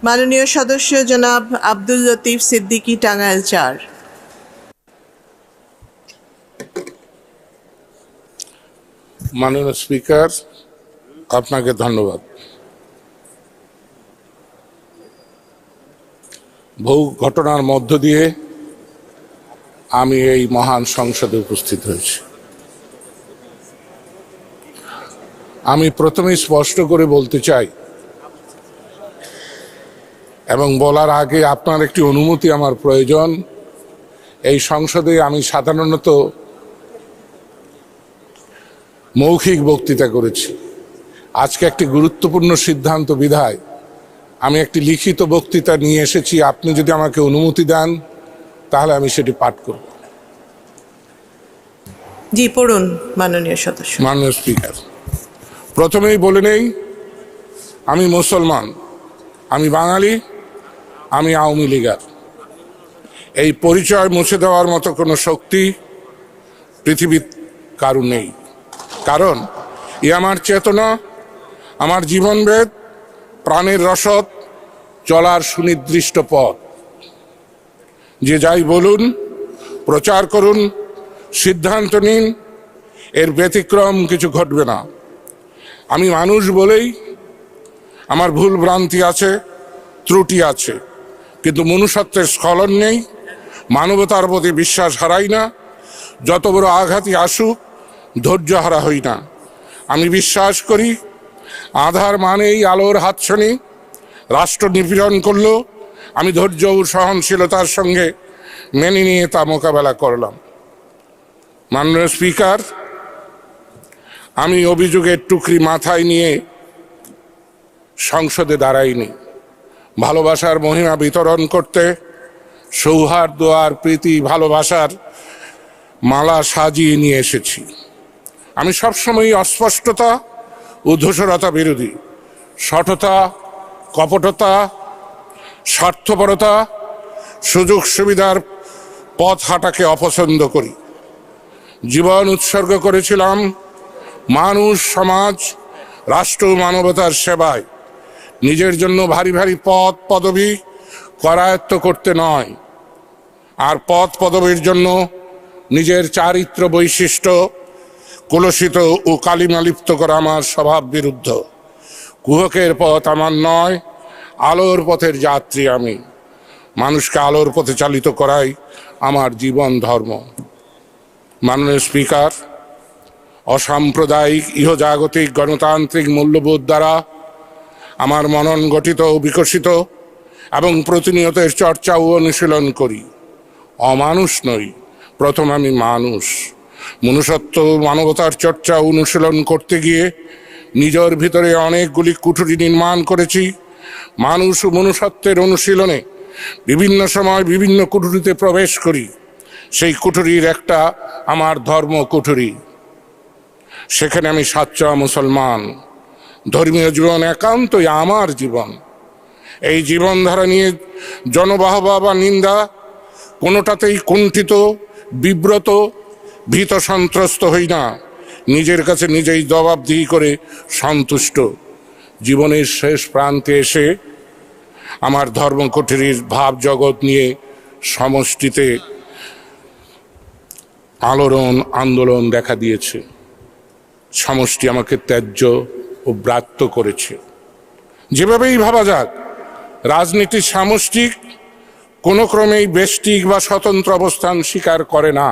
মাননীয় সদস্য জনাব আব্দুল লতিফ সিদ্দিকী, টাঙ্গাইল ৪। মাননীয় স্পিকার, আপনাকে ধন্যবাদ। বহু ঘটনার মধ্য দিয়ে আমি এই মহান সংসদে উপস্থিত হয়েছি। আমি প্রথমেই স্পষ্ট করে বলতে চাই এবং বলার আগে আপনার একটি অনুমতি আমার প্রয়োজন। এই সংসদে আমি সাধারণত মৌখিক বক্তৃতা করেছি। আজকে একটি গুরুত্বপূর্ণ সিদ্ধান্ত বিধায় আমি একটি লিখিত বক্তৃতা নিয়ে এসেছি। আপনি যদি আমাকে অনুমতি দেন তাহলে আমি সেটি পাঠ করব। জি, পড়ুন মাননীয় সদস্য। মাননীয় স্পিকার, প্রথমেই বলে নেই, আমি মুসলমান, আমি বাঙালি, আমি আওয়ামী লীগার। এই পরিচয় মুছে দেওয়ার মতো কোনো শক্তি পৃথিবীর কারো নেই, কারণ এ আমার চেতনা, আমার জীবনভেদ, প্রাণের রসদ, চলার সুনির্দিষ্ট পথ। যে যাই বলুন, প্রচার করুন, সিদ্ধান্ত নিন, এর ব্যতিক্রম কিছু ঘটবে না। আমি মানুষ বলেই আমার ভুল ভ্রান্তি আছে, ত্রুটি আছে, কিন্তু মনুষ্যত্বের স্খলন নেই, মানবতার প্রতি বিশ্বাস হারাই না, যত বড় আঘাতই আসুক ধৈর্য হারা হই না। আমি বিশ্বাস করি আধার মানেই আলোর হাতছানি। রাষ্ট্র নিপীড়ন করলো, আমি ধৈর্য ও সহনশীলতার সঙ্গে মেনে নিয়ে তা মোকাবেলা করলাম। মাননীয় স্পিকার, আমি অভিযোগের টুকরি মাথায় নিয়ে সংসদে দাঁড়াইনি। ভালোবাসার মহিমা বিতরণ করতে সৌহার্দ্য আর প্রীতি ভালোবাসার মালা সাজিয়ে নিয়ে এসেছি। আমি সবসময় অস্পষ্টতা ও ধূসরতা বিরোধী, শঠতা, কপটতা, স্বার্থপরতা, সুযোগ সুবিধার পথ হাঁটাকে অপছন্দ করি। জীবন উৎসর্গ করেছিলাম মানুষ, সমাজ, রাষ্ট্র, মানবতার সেবায়। নিজের জন্য ভারী ভারী পদ পদবি করায়ত্ত করতে নয়, আর পদ পদবীর জন্য নিজের চারিত্র বৈশিষ্ট্য কলুষিত ও কালিমালিপ্ত করা আমার স্বভাব বিরুদ্ধ। কুহকের পথ আমার নয়, আলোর পথের যাত্রী আমি। মানুষকে আলোর পথে চালিত করাই আমার জীবন ধর্ম। মাননীয় স্পিকার, অসাম্প্রদায়িক ইহজাগতিক গণতান্ত্রিক মূল্যবোধ দ্বারা আমার মনন গঠিত ও বিকশিত এবং প্রতিনিয়ত এর চর্চা ও অনুশীলন করি। অমানুষ নই, প্রথম আমি মানুষ। মনুষ্যত্ব, মানবতার চর্চা অনুশীলন করতে গিয়ে নিজের ভিতরে অনেকগুলি কুঠুরি নির্মাণ করেছি। মানুষ ও মনুষ্যত্বের অনুশীলনে বিভিন্ন সময় বিভিন্ন কুঠুরিতে প্রবেশ করি। সেই কুঠুরির একটা আমার ধর্ম কুঠুরি। সেখানে আমি সাচ্চা মুসলমান। ধর্মীয় জীবন একান্তই আমার জীবন। এই জীবনধারা নিয়ে জনবাহবা বা নিন্দা কোনোটাতেই কুণ্ঠিত, বিব্রত, ভীত সন্ত্রস্ত হই না। নিজের কাছে নিজেই জবাবদিহি করে সন্তুষ্ট। জীবনের শেষ প্রান্তে এসে আমার ধর্মকুঠুরির ভাব জগৎ নিয়ে সমষ্টিতে আলোড়ন আন্দোলন দেখা দিয়েছে। সমষ্টি আমাকে ত্যায্য ও ব্রাত্য করেছে। যেভাবেই ভাবা যাক, রাজনীতি সামষ্টিক, কোনো ক্রমেই ব্যষ্টিক বা স্বতন্ত্র অবস্থান স্বীকার করে না,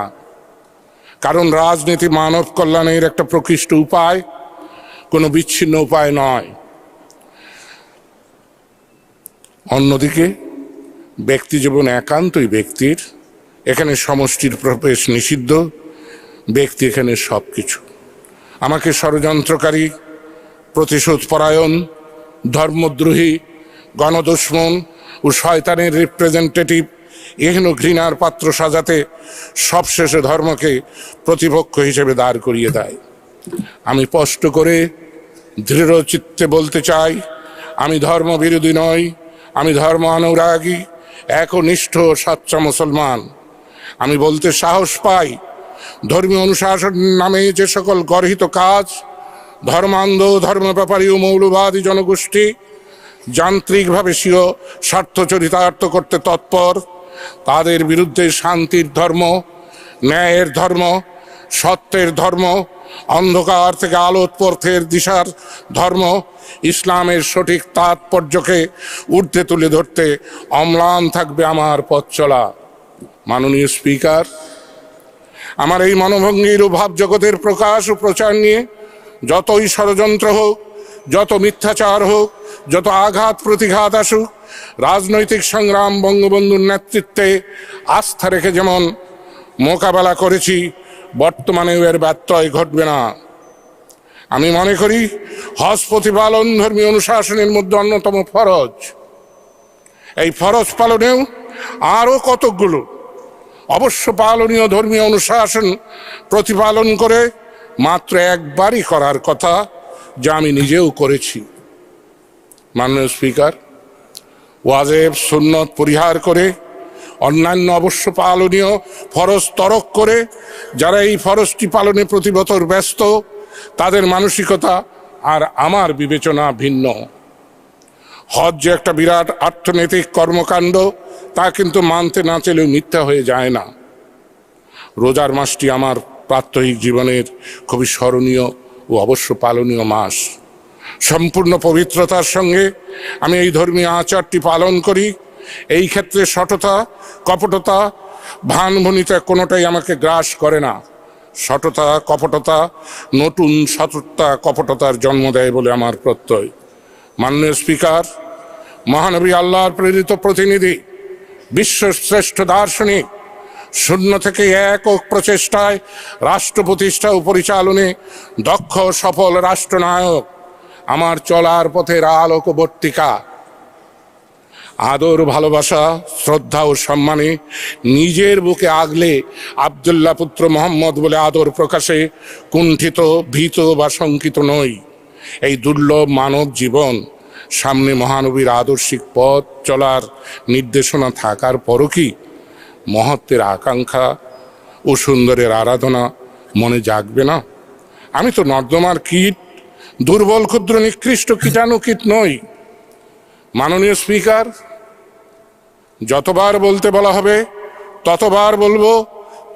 কারণ রাজনীতি মানব কল্যাণের একটা প্রকৃষ্ট উপায়, কোনো বিচ্ছিন্ন উপায় নয়। অন্যদিকে ব্যক্তি জীবন একান্তই ব্যক্তির, এখানে সমষ্টির প্রবেশ নিষিদ্ধ, ব্যক্তি এখানে সব কিছু। আমাকে ষড়যন্ত্রকারী, প্রতিশোধপরায়ণ, ধর্মদ্রোহী, গণদুশমন ও শয়তানের রিপ্রেজেন্টেটিভ এহেন ঘৃণার পাত্র সাজাতে সবশেষে ধর্মকে প্রতিপক্ষ হিসেবে দাঁড় করিয়ে দেয়। আমি স্পষ্ট করে দৃঢ় চিত্তে বলতে চাই, আমি ধর্ম বিরোধী নই, আমি ধর্ম অনুরাগী, একনিষ্ঠ সাচ্চা মুসলমান। আমি বলতে সাহস পাই, ধর্মীয় অনুশাসন নামে যে সকল গর্হিত কাজ ধর্মান্ধ, ধর্ম ব্যাপারী ও মৌলবাদী জনগোষ্ঠী যান্ত্রিকভাবে স্বীয় স্বার্থ চরিতার্থ করতে তৎপর, তাদের বিরুদ্ধে শান্তির ধর্ম, ন্যায়ের ধর্ম, সত্যের ধর্ম, অন্ধকার থেকে আলোর পথের দিশার ধর্ম, ইসলামের সঠিক তাৎপর্যকে ঊর্ধ্বে তুলে ধরতে অম্লান থাকবে আমার পথ চলা। মাননীয় স্পিকার, আমার এই মনোভঙ্গির ও ভাবজগতের প্রকাশ ও প্রচার নিয়ে যতই ষড়যন্ত্র হোক, যত মিথ্যাচার হোক, যত আঘাত প্রতিঘাত আসুক, রাজনৈতিক সংগ্রাম বঙ্গবন্ধুর নেতৃত্বে আস্থা রেখে যেমন মোকাবেলা করেছি, বর্তমানেও এর ব্যত্যয় ঘটবে না। আমি মনে করি হজ প্রতিপালন ধর্মীয় অনুশাসনের মধ্যে অন্যতম ফরজ। এই ফরজ পালনেও আরও কতকগুলো অবশ্য পালনীয় ধর্মীয় অনুশাসন প্রতিপালন করে মাত্র একবারই করার কথা, যা আমি নিজেও করেছি। মাননীয় স্পিকার, ওয়াজিব সুন্নত পরিহার করে অন্যান্য অবশ্য পালনীয় ফরজ তরক করে যারা এই ফরজটি পালনে প্রতি বছর ব্যস্ত, তাদের মানসিকতা আর আমার বিবেচনা ভিন্ন। হজ যে একটা বিরাট অর্থনৈতিক কর্মকাণ্ড, তা কিন্তু মানতে না চাইলেও মিথ্যা হয়ে যায় না। রোজার মাসটি আমার প্রাত্যহিক জীবনের খুবই স্মরণীয় ও অবশ্য পালনীয় মাস। সম্পূর্ণ পবিত্রতার সঙ্গে আমি এই ধর্মীয় আচারটি পালন করি। এই ক্ষেত্রে সততা, কপটতা, ভানভনিতা কোনোটাই আমাকে গ্রাস করে না। সততা, কপটতা নতুন সততা কপটতার জন্ম দেয় বলে আমার প্রত্যয়। মাননীয় স্পিকার, মহানবী আল্লাহর প্রেরিত প্রতিনিধি, বিশ্বশ্রেষ্ঠ দার্শনিক, শূন্য থেকে একক প্রচেষ্টায় রাষ্ট্র প্রতিষ্ঠা ও পরিচালনে দক্ষ সফল রাষ্ট্রনায়ক, আমার চলার পথের আলোকবর্তিকা। আদর, ভালোবাসা, শ্রদ্ধা ও সম্মানে নিজের বুকে আগলে আব্দুল্লাহ পুত্র মোহাম্মদ বলে আদর প্রকাশে কুণ্ঠিত, ভীত বা শঙ্কিত নই। এই দুর্লভ মানব জীবন সামনে মহানবীর আদর্শিক পথ চলার নির্দেশনা থাকার পরও কি মহত্বের আকাঙ্ক্ষা ও সুন্দরের আরাধনা মনে জাগবে না? আমি তো নর্দমার কীট, দুর্বল ক্ষুদ্র নিকৃষ্ট কীটাণু কীট নই। মাননীয় স্পিকার, যতবার বলতে বলা হবে ততবার বলবো,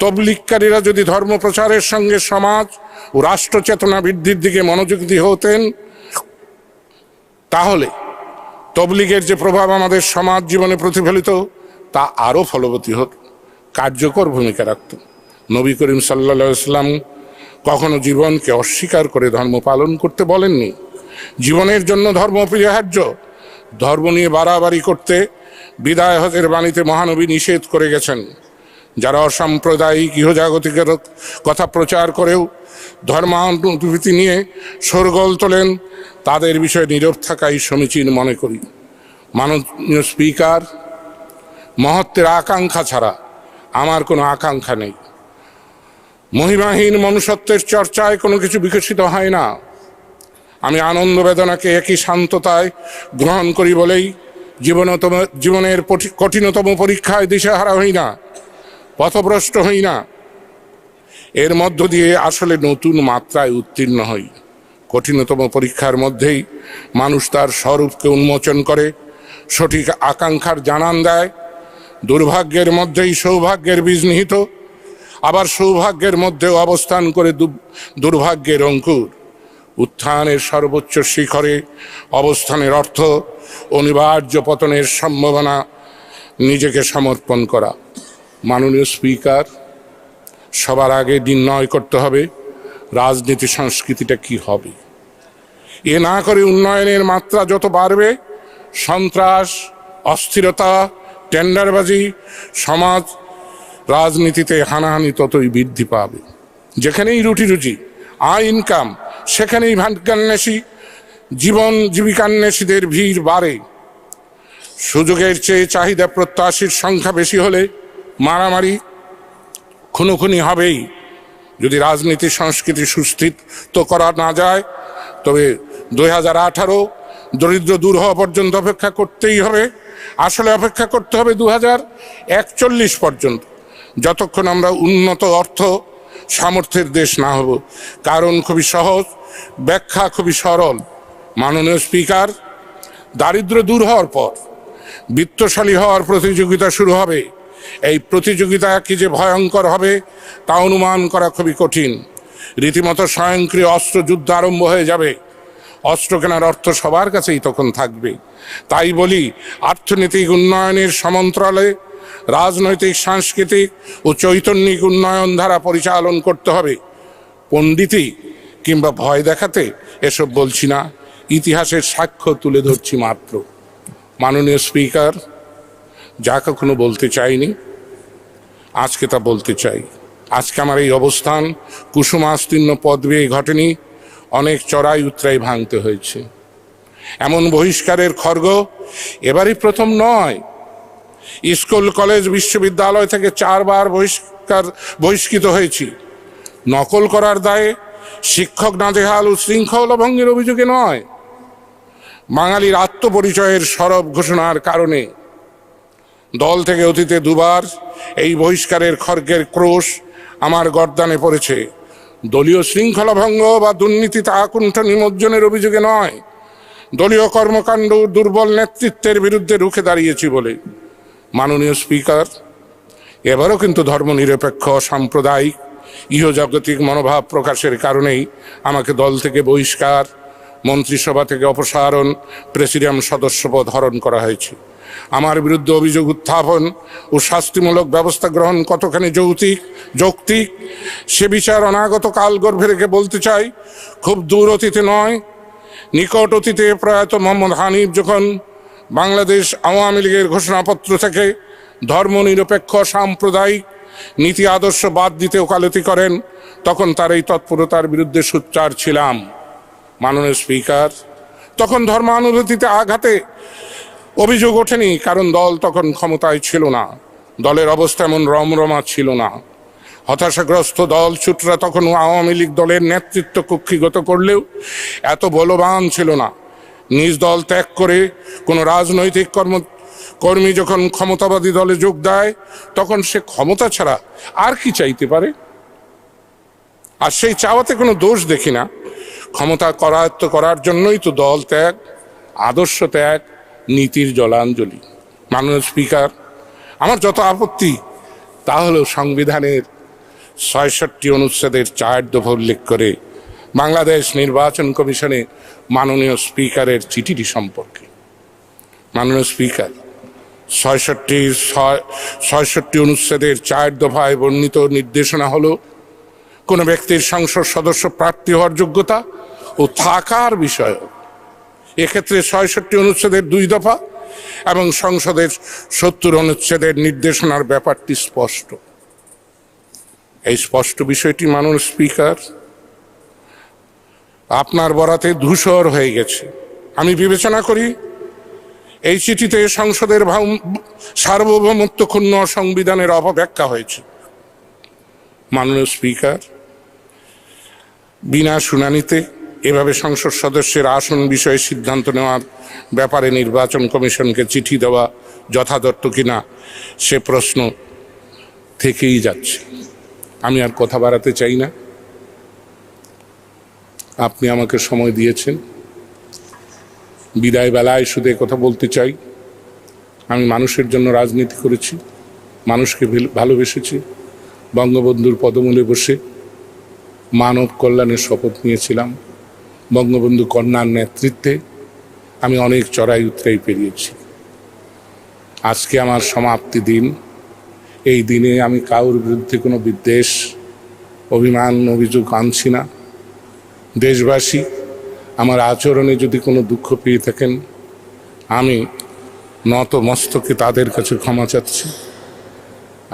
তবলিগকারীরা যদি ধর্ম প্রচারের সঙ্গে সমাজ ও রাষ্ট্র চেতনা বৃদ্ধির দিকে মনোযোগী হতেন, তাহলে তবলিগের যে প্রভাব আমাদের সমাজ জীবনে প্রতিফলিত, তা আরও ফলবতী হতো, কার্যকর ভূমিকা রাখত। নবী করিম সাল্লাল্লাহু আলাইহি ওয়াসাল্লাম কখনো জীবনকে অস্বীকার করে ধর্ম পালন করতে বলেননি। জীবনের জন্য ধর্ম অপরিহার্য। ধর্ম নিয়ে বাড়াবাড়ি করতে বিদায় হজের বাণীতে মহানবী নিষেধ করে গেছেন। যারা অসাম্প্রদায়িক ইহজাগতিকের কথা প্রচার করেও ধর্মানুভূতি নিয়ে শোরগোল তোলেন, তাদের বিষয়ে নীরব থাকাই সমীচীন মনে করি। মাননীয় স্পিকার, মহত্বের আকাঙ্ক্ষা ছাড়া আমার কোনো আকাঙ্ক্ষা নেই। মহিমাহীন মনুষ্যত্বের চর্চায় কোনো কিছু বিকশিত হয় না। আমি আনন্দ বেদনাকে একই শান্ততায় গ্রহণ করি বলেই জীবনের কঠিনতম পরীক্ষায় দিশেহারা হই না, পথভ্রষ্ট হই না। এর মধ্য দিয়ে আসলে নতুন মাত্রায় উত্তীর্ণ হই। কঠিনতম পরীক্ষার মধ্যেই মানুষ তার স্বরূপকে উন্মোচন করে, সঠিক আকাঙ্ক্ষার জানান দেয়। দুর্ভাগ্যের মধ্যেই সৌভাগ্যের বীজ নিহিত, আবার সৌভাগ্যের মধ্যেও অবস্থান করে দুর্ভাগ্যের অঙ্কুর। উত্থানের সর্বোচ্চ শিখরে অবস্থানের অর্থ অনিবার্য পতনের সম্ভাবনা নিজেকে সমর্পণ করা। মাননীয় স্পিকার, সবার আগে নির্ণয় করতে হবে রাজনীতি সংস্কৃতিটা কি হবে। এ না করে উন্নয়নের মাত্রা যত বাড়বে, সন্ত্রাস, অস্থিরতা, টেন্ডারবাজি, সমাজ রাজনীতিতে হানাহানি ততই বৃদ্ধি পাবে। যেখানেই রুটি রুজি, আয় ইনকাম, সেখানেই ভাগ্যান্বেষী, জীবিকান্বেষীদের ভিড় বাড়ে। সুযোগের চেয়ে চাহিদা প্রত্যাশীর সংখ্যা বেশি হলে মারামারি, খুনোখুনি হবেই। যদি রাজনীতি সংস্কৃতি সুস্থিত করা না যায়, তবে 2018 দরিদ্র দূর হওয়া পর্যন্ত অপেক্ষা করতেই হবে। আসলে অপেক্ষা করতে হবে 2041 পর্যন্ত, যতক্ষণ আমরা উন্নত অর্থ সামর্থ্যের দেশ না হব। কারণ খুবই সহজ, ব্যাখ্যা খুবই সরল। মাননীয় স্পিকার, দারিদ্র দূর হওয়ার পর বিত্তশালী হওয়ার প্রতিযোগিতা শুরু হবে। এই প্রতিযোগিতা কি যে ভয়ঙ্কর হবে তা অনুমান করা খুবই কঠিন। রীতিমতো স্বয়ংক্রিয় অস্ত্রযুদ্ধ আরম্ভ হয়ে যাবে। অস্ত্র কেনার অর্থ সবার কাছেই তখন থাকবে। তাই বলি, অর্থনৈতিক উন্নয়নের সমান্তরালে রাজনৈতিক, সাংস্কৃতিক ও চৈতন্যিক উন্নয়ন ধারা পরিচালন করতে হবে। পণ্ডিতি কিংবা ভয় দেখাতে এসব বলছি না, ইতিহাসের সাক্ষ্য তুলে ধরছি মাত্র। মাননীয় স্পিকার, যা কখনো বলতে চাইনি আজকে তা বলতে চাই। আজকে আমার এই অবস্থান কুসুমাস্তীর্ণ পদ বেয়ে ঘটেনি, অনেক চড়াই উতরাই ভাঙতে হয়েছে। এমন বহিষ্কারের খড়গ এবারই প্রথম নয়। স্কুল, কলেজ, বিশ্ববিদ্যালয় থেকে 4 বার বহিষ্কৃত হয়েছি। নকল করার দায়ে, শিক্ষক নাজেহাল ও শৃঙ্খলা ভঙ্গের অভিযোগে নয়, বাঙালির আত্মপরিচয়ের সরব ঘোষণার কারণে। দল থেকে অতীতে 2 বার এই বহিষ্কারের খড়গের ক্রোশ আমার গর্দানে পড়েছে। দলীয় শৃঙ্খলা ভঙ্গ বা দুর্নীতিতে আকুণ্ঠ নিমজ্জনের অভিযোগে নয়, দলীয় কর্মকাণ্ড দুর্বল নেতৃত্বের বিরুদ্ধে রুখে দাঁড়িয়েছি বলে। মাননীয় স্পিকার, এবারও কিন্তু ধর্মনিরপেক্ষ, সাম্প্রদায়িক, ইহজাগতিক মনোভাব প্রকাশের কারণেই আমাকে দল থেকে বহিষ্কার, মন্ত্রিসভা থেকে অপসারণ, প্রেসিডিয়াম সদস্যপদ হরণ করা হয়েছে। আমার বিরুদ্ধে অভিযোগ উত্থাপন ও শাস্তিমূলক ব্যবস্থা গ্রহণ কতখানি যৌক্তিক সে বিচার অনাগত কাল গর্ভে রেখে বলতে চাই, খুব দূর অতীতে নয়, নিকট অতীতে প্রয়াত মোহাম্মদ হানিফ যখন বাংলাদেশ আওয়ামী লীগের ঘোষণাপত্র থেকে ধর্মনিরপেক্ষ, সাম্প্রদায়িক নীতি আদর্শ বাদ দিতে ওকালতি করেন, তখন তার এই তৎপরতার বিরুদ্ধে সোচ্চার ছিলাম। মাননীয় স্পিকার, তখন ধর্মানুভূতিতে আঘাতে অভিযোগ ওঠেনি, কারণ দল তখন ক্ষমতায় ছিল না, দলের অবস্থা এমন রমরমা ছিল না। হতাশাগ্রস্ত দল ছুটরা তখন আওয়ামী লীগ দলের নেতৃত্ব কক্ষিগত করলেও এত বলবান ছিল না। নিজ দল ত্যাগ করে কোনো রাজনৈতিক কর্মী যখন ক্ষমতাবাদী দলে যোগ দেয়, তখন সে ক্ষমতা ছাড়া আর কি চাইতে পারে? আর সেই চাওয়াতে কোনো দোষ দেখি না। ক্ষমতা করায়ত্ত করার জন্যই তো দল ত্যাগ, আদর্শ ত্যাগ, নীতির জলাঞ্জলি। মাননীয় স্পিকার, আমার যত আপত্তি তা হলো সংবিধানের ৬৬ অনুচ্ছেদের ৪ দফা উল্লেখ করে বাংলাদেশ নির্বাচন কমিশনে মাননীয় স্পিকারের চিঠিটি সম্পর্কে। মাননীয় স্পিকার, ৬৬ অনুচ্ছেদের ৪ দফায় বর্ণিত নির্দেশনা হলো কোনো ব্যক্তির সংসদ সদস্য প্রার্থী হওয়ার যোগ্যতা ও থাকার বিষয়। এক্ষেত্রে ৬৬ অনুচ্ছেদের ২ দফা এবং সংসদের ৭০ অনুচ্ছেদের নির্দেশনার ব্যাপারটি স্পষ্ট। এই স্পষ্ট বিষয়টি মাননীয় স্পিকার আপনার বরাতে ধূসর হয়ে গেছে। আমি বিবেচনা করি এই চিঠিতে সংসদের সার্বভৌমত্ব ক্ষুণ্ণ সংবিধানের অপব্যাখ্যা হয়েছে। মাননীয় স্পিকার, বিনা শুনানিতে এভাবে সংসদ সদস্যের আসন বিষয়ে সিদ্ধান্ত নেওয়ার ব্যাপারে নির্বাচন কমিশনকে চিঠি দেওয়া যথাযথ কিনা সে প্রশ্ন থেকেই যাচ্ছে। আমি আর কথা বাড়াতে চাই না। আপনি আমাকে সময় দিয়েছেন, বিদায় বেলায় শুধু কথা বলতে চাই, আমি মানুষের জন্য রাজনীতি করেছি, মানুষকে ভালোবেসেছি, বঙ্গবন্ধুর পদমূলে বসে মানব কল্যাণের শপথ নিয়েছিলাম। বঙ্গবন্ধু কন্যার নেতৃত্বে আমি অনেক চড়াই উতরাই পেরিয়েছি। আজকে আমার সমাপ্তি দিন। এই দিনে আমি কারোর বিরুদ্ধে কোনো বিদ্বেষ, অভিমান, অভিযোগ আনছি না। দেশবাসী আমার আচরণে যদি কোনো দুঃখ পেয়ে থাকেন, আমি নত মস্তকে তাদের কাছে ক্ষমা চাচ্ছি।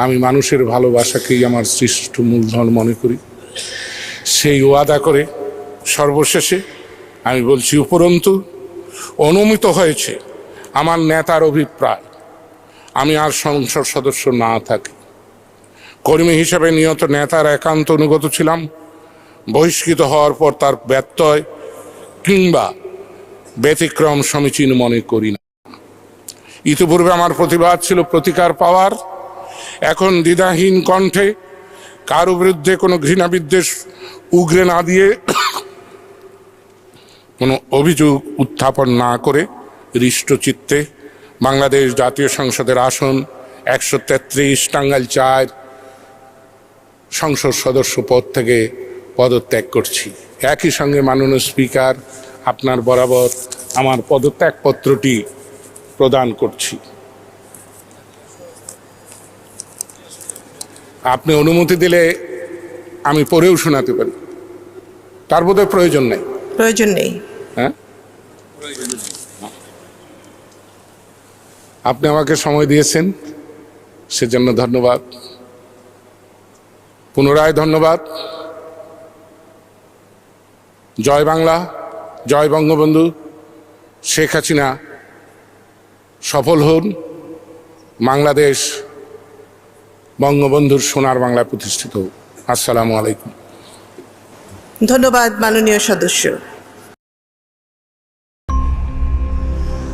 আমি মানুষের ভালোবাসাকেই আমার শ্রেষ্ঠ মূলধন মনে করি। সেই ওয়াদা করে সর্বশেষে আমি বলছি, উপরন্তু অনুমিত হয়েছে আমার নেতার অভিপ্রায় আমি আর সংসদ সদস্য না থাকি। কর্মী হিসেবে নিয়ত নেতার একান্ত অনুগত ছিলাম। বহিষ্কৃত হওয়ার পর তার ব্যত্যয় কিংবা ব্যতিক্রম সমীচীন মনে করি না। ইতিপূর্বে আমার প্রতিবাদ ছিল প্রতিকার পাওয়ার। এখন দ্বিধাহীন কণ্ঠে কারো বিরুদ্ধে কোনো ঘৃণা বিদ্বেষ উগরে না দিয়ে, কোনো অভিযোগ উত্থাপন না করে হৃষ্টচিত্তে বাংলাদেশ জাতীয় সংসদের আসন 133 টাঙ্গাইল 4 সংসদ সদস্য পদ থেকে পদত্যাগ করছি। একই সঙ্গে মাননীয় স্পিকার, আপনার বরাবর আমার পদত্যাগপত্রটি প্রদান করছি। আপনি অনুমতি দিলে আমি পড়েও শোনাতে পারি। তার বোধহয় প্রয়োজন নেই। প্রয়োজন নেই। হ্যাঁ, আপনি আমাকে সময় দিয়েছেন, সেজন্য ধন্যবাদ। পুনরায় ধন্যবাদ। জয় বাংলা, জয় বঙ্গবন্ধু। শেখ হাসিনা সফল হন, বাংলাদেশ বঙ্গবন্ধুর সোনার বাংলা প্রতিষ্ঠিত হোক। আসসালামু আলাইকুম। ধন্যবাদ মাননীয় সদস্য।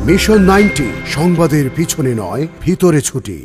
মিশন 90 সংবাদের পিছনে নয়, ভিতরে ছুটি।